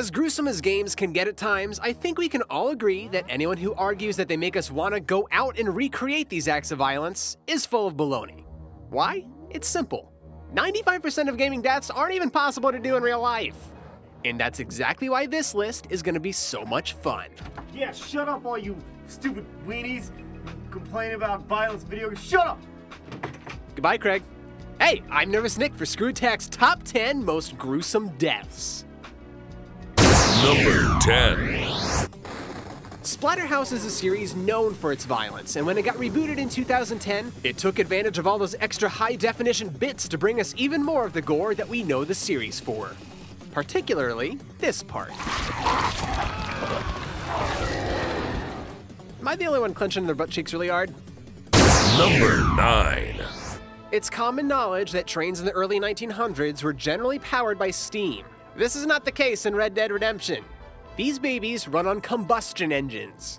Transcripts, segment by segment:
As gruesome as games can get at times, I think we can all agree that anyone who argues that they make us want to go out and recreate these acts of violence is full of baloney. Why? It's simple. 95% of gaming deaths aren't even possible to do in real life. And that's exactly why this list is going to be so much fun. Yeah, shut up all you stupid weenies complaining about violence video games. Shut up! Goodbye, Craig. Hey, I'm Nervous Nick for ScrewTech's Top 10 Most Gruesome Deaths. Number 10. Splatterhouse is a series known for its violence, and when it got rebooted in 2010, it took advantage of all those extra high-definition bits to bring us even more of the gore that we know the series for. Particularly, this part. Am I the only one clenching their butt cheeks really hard? Number 9. It's common knowledge that trains in the early 1900s were generally powered by steam. This is not the case in Red Dead Redemption. These babies run on combustion engines,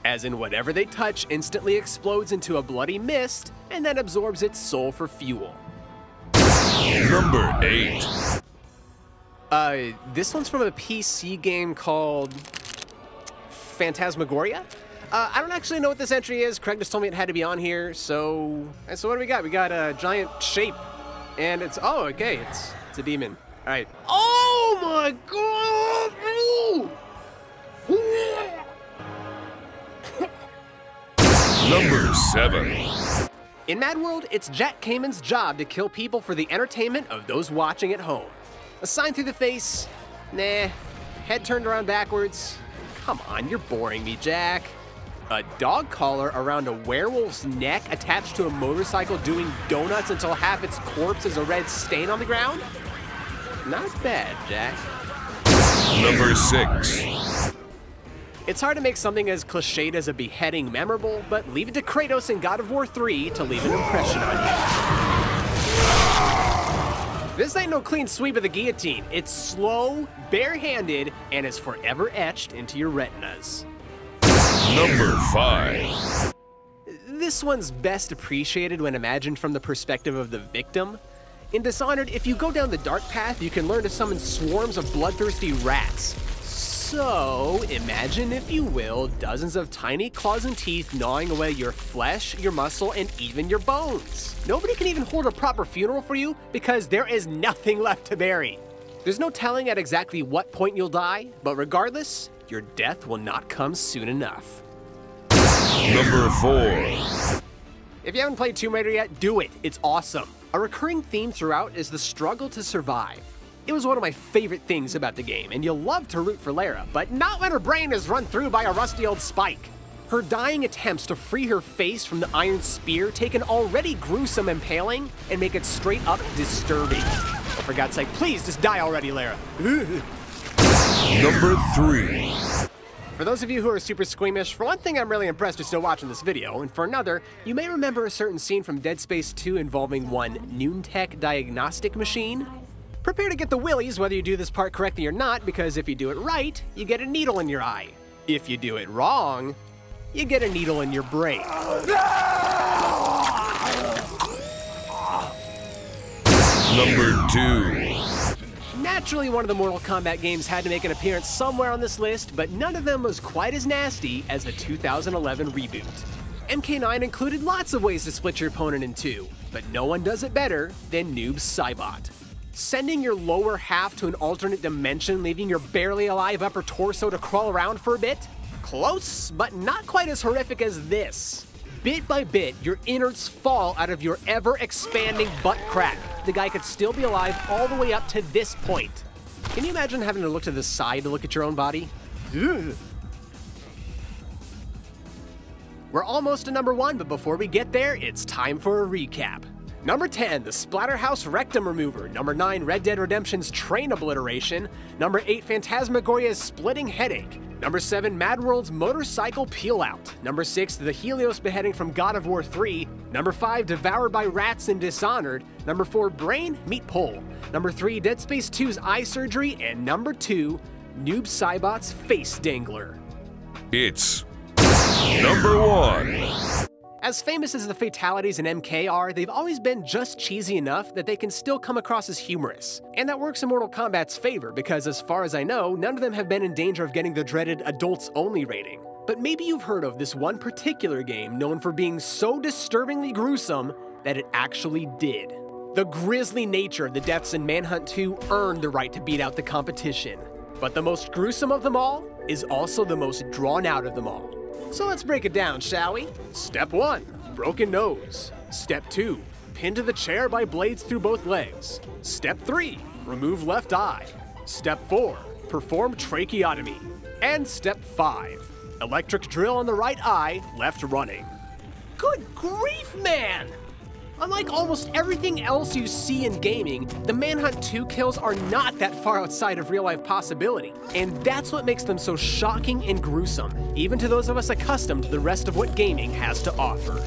as in whatever they touch instantly explodes into a bloody mist and then absorbs its soul for fuel. Number 8. This one's from a PC game called Phantasmagoria? I don't actually know what this entry is. Craig just told me it had to be on here, so what do we got? We got a giant shape, and it's, oh, okay, it's a demon. All right. Oh my God! Number 7. In Mad World, it's Jack Cayman's job to kill people for the entertainment of those watching at home. A sign through the face? Nah. Head turned around backwards? Come on, you're boring me, Jack. A dog collar around a werewolf's neck attached to a motorcycle doing donuts until half its corpse is a red stain on the ground? Not bad, Jack. Number 6. It's hard to make something as cliched as a beheading memorable, but leave it to Kratos in God of War 3 to leave an impression on you. This ain't no clean sweep of the guillotine. It's slow, barehanded, and is forever etched into your retinas. Number 5. This one's best appreciated when imagined from the perspective of the victim. In Dishonored, if you go down the dark path, you can learn to summon swarms of bloodthirsty rats. So, imagine, if you will, dozens of tiny claws and teeth gnawing away your flesh, your muscle, and even your bones. Nobody can even hold a proper funeral for you because there is nothing left to bury. There's no telling at exactly what point you'll die, but regardless, your death will not come soon enough. Number 4. If you haven't played Tomb Raider yet, do it. It's awesome. A recurring theme throughout is the struggle to survive. It was one of my favorite things about the game, and you'll love to root for Lara, but not when her brain is run through by a rusty old spike. Her dying attempts to free her face from the iron spear take an already gruesome impaling and make it straight up disturbing. Oh, for God's sake, please just die already, Lara. Number 3. For those of you who are super squeamish, for one thing, I'm really impressed you're still watching this video, and for another, you may remember a certain scene from Dead Space 2 involving one Noontech diagnostic machine. Prepare to get the willies whether you do this part correctly or not, because if you do it right, you get a needle in your eye. If you do it wrong, you get a needle in your brain. Number 2. Naturally, one of the Mortal Kombat games had to make an appearance somewhere on this list, but none of them was quite as nasty as the 2011 reboot. MK9 included lots of ways to split your opponent in two, but no one does it better than Noob Saibot. Sending your lower half to an alternate dimension, leaving your barely alive upper torso to crawl around for a bit? Close, but not quite as horrific as this. Bit by bit, your innards fall out of your ever-expanding butt crack. The guy could still be alive all the way up to this point. Can you imagine having to look to the side to look at your own body? Ugh. We're almost to number 1, but before we get there, it's time for a recap. Number 10, the Splatterhouse Rectum Remover. Number 9, Red Dead Redemption's Train Obliteration. Number 8, Phantasmagoria's Splitting Headache. Number 7, Mad World's Motorcycle Peel Out. Number 6, the Helios Beheading from God of War 3. Number 5, Devoured by Rats and Dishonored. Number 4, Brain Meat Pole. Number 3, Dead Space 2's Eye Surgery. And number 2, Noob Saibot's Face Dangler. It's number 1. As famous as the fatalities in MK are, they've always been just cheesy enough that they can still come across as humorous. And that works in Mortal Kombat's favor because, as far as I know, none of them have been in danger of getting the dreaded adults-only rating. But maybe you've heard of this one particular game known for being so disturbingly gruesome that it actually did. The grisly nature of the deaths in Manhunt 2 earned the right to beat out the competition. But the most gruesome of them all is also the most drawn out of them all. So let's break it down, shall we? Step 1, broken nose. Step 2, pinned to the chair by blades through both legs. Step 3, remove left eye. Step 4, perform tracheotomy. And step 5, electric drill on the right eye, left running. Good grief, man! Unlike almost everything else you see in gaming, the Manhunt 2 kills are not that far outside of real-life possibility, and that's what makes them so shocking and gruesome, even to those of us accustomed to the rest of what gaming has to offer.